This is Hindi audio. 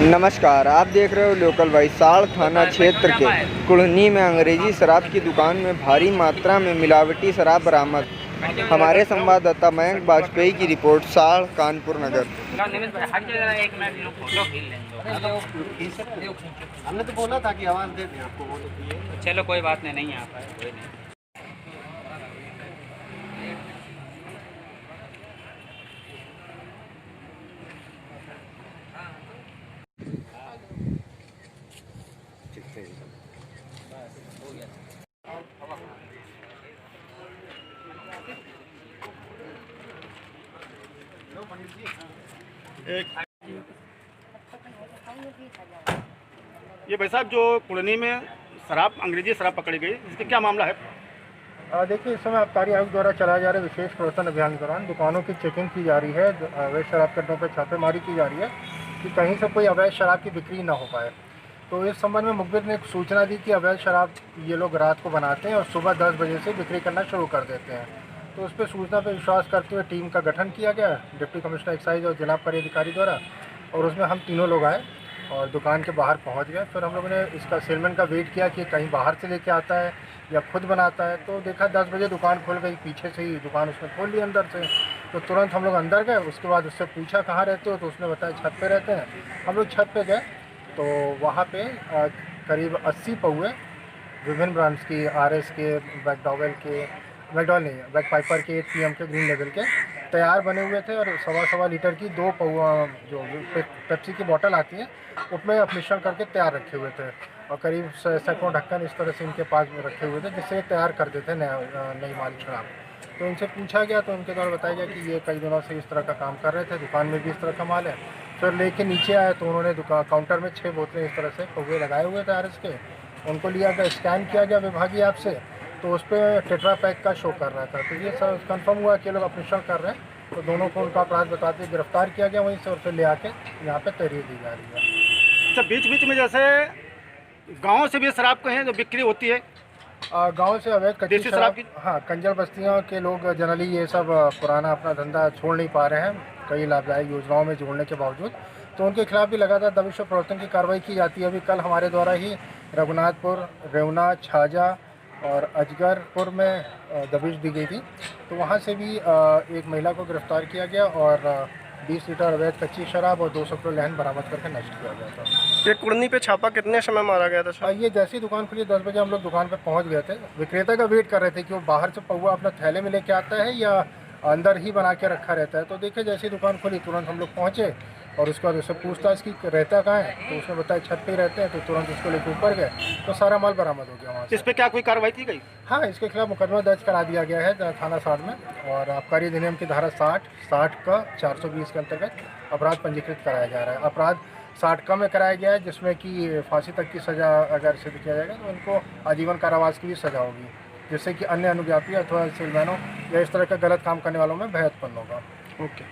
नमस्कार, आप देख रहे हो लोकल वाइज। साड़ थाना क्षेत्र के कुढ़नी में अंग्रेजी शराब की दुकान में भारी मात्रा में मिलावटी शराब बरामद। हमारे संवाददाता मयंक बाजपेयी की रिपोर्ट। साड़ कानपुर नगर। हमने तो बोला था कि आवाज़ दे दें आपको। चलो कोई बात नहीं आ पाए, कोई नहीं। ये भाई साहब जो कुढ़नी में शराब अंग्रेजी शराब पकड़ी गई, इसका क्या मामला है? देखिए, इस समय आबकारी आयोग द्वारा चलाए जा रहे विशेष प्रवर्तन अभियान के दौरान दुकानों की चेकिंग की जा रही है। अवैध शराब के अड्डों पर छापेमारी की जा रही है कि कहीं से कोई अवैध शराब की बिक्री ना हो पाए। तो इस संबंध में मुखबिर ने एक सूचना दी कि अवैध शराब ये लोग रात को बनाते हैं और सुबह 10 बजे से बिक्री करना शुरू कर देते हैं। तो उस पर सूचना पर विश्वास करते हुए टीम का गठन किया गया डिप्टी कमिश्नर एक्साइज और जिला आबकारी अधिकारी द्वारा, और उसमें हम तीनों लोग आए और दुकान के बाहर पहुंच गए। फिर हम लोगों ने इसका सेलमैन का वेट किया कि कहीं बाहर से लेके आता है या खुद बनाता है। तो देखा 10 बजे दुकान खुल गई, पीछे से ही दुकान उसने खोल ली अंदर से। तो तुरंत हम लोग अंदर गए। उसके बाद उससे पूछा कहाँ रहते हो, तो उसने बताया छत पे रहते हैं। हम लोग छत पे गए तो वहाँ पे करीब 80 पौए विभिन्न ब्रांड्स की, RS के, मैकडॉवेल नहीं, बैक पाइपर के, PM के, ग्रीन लेवल के तैयार बने हुए थे। और सवा लीटर की 2 पौआ जो पेप्सी की बोतल आती है उसमें मिश्रण करके तैयार रखे हुए थे, और करीब सैकड़ों ढक्कन इस तरह से इनके पास में रखे हुए थे जिससे तैयार कर देते नई माल शराब। तो इनसे पूछा गया तो उनके द्वारा बताया गया कि ये कई दिनों से इस तरह का काम कर रहे थे, दुकान में भी इस तरह का माल है। फिर लेके नीचे आए तो उन्होंने काउंटर में 6 बोतलें इस तरह से पौवे लगाए हुए थे RS के। उनको लिया गया, स्कैन किया गया विभागीय ऐप से, तो उस पर टेट्रा पैक का शो कर रहा था। तो ये सब कंफर्म हुआ कि लोग अपमिश्रण कर रहे हैं। तो दोनों को उनका अपराध बताते गिरफ्तार किया गया वहीं से, और फिर ले आके यहाँ पे तहरीर दी जा रही है। अच्छा, बीच बीच में जैसे गांव से भी शराब कहें जो बिक्री होती है, गांव से अवैध कच्ची देसी शराब की? हाँ, कंजर बस्तियों के लोग जनरली ये सब पुराना अपना धंधा छोड़ नहीं पा रहे हैं कई लाभदायक योजनाओं में जोड़ने के बावजूद। तो उनके खिलाफ भी लगातार दबिश और प्रवर्तन की कार्रवाई की जाती है। अभी कल हमारे द्वारा ही रघुनाथपुर, रेवना, छाजा और अजगरपुर में दबिश दी गई थी। तो वहाँ से भी एक महिला को गिरफ्तार किया गया और 20 लीटर अवैध कच्ची शराब और 200 किलो लहन बरामद करके नष्ट किया गया था। ये कुढ़नी पे छापा कितने समय मारा गया था? ये जैसी दुकान खुली 10 बजे हम लोग दुकान पे पहुंच गए थे। विक्रेता का वेट कर रहे थे कि वो बाहर से पौवा अपना थैले में लेके आता है या अंदर ही बना के रखा रहता है। तो देखे जैसी दुकान खुली तुरंत हम लोग पहुंचे और उसके बाद उससे पूछताछ की रहता कहाँ है, तो उसने बताया छत पे ही रहते हैं। तो तुरंत उसको लेकर ऊपर गए तो सारा माल बरामद हो गया वहाँ से। इस पर क्या कोई कार्रवाई की गई? हाँ, इसके खिलाफ मुकदमा दर्ज करा दिया गया है थाना साड़ में, और आबकारी अधिनियम की धारा 60 का 420 के अंतर्गत अपराध पंजीकृत कराया जा रहा है। अपराध 60 का में कराया गया है जिसमें कि फांसी तक की सज़ा अगर सिद्ध किया जाएगा तो उनको आजीवन कारावास की भी सज़ा होगी, जिससे कि अन्य अनुज्ञापी अथवा सेलमैनों या इस तरह का गलत काम करने वालों में भय उत्पन्न होगा। ओके।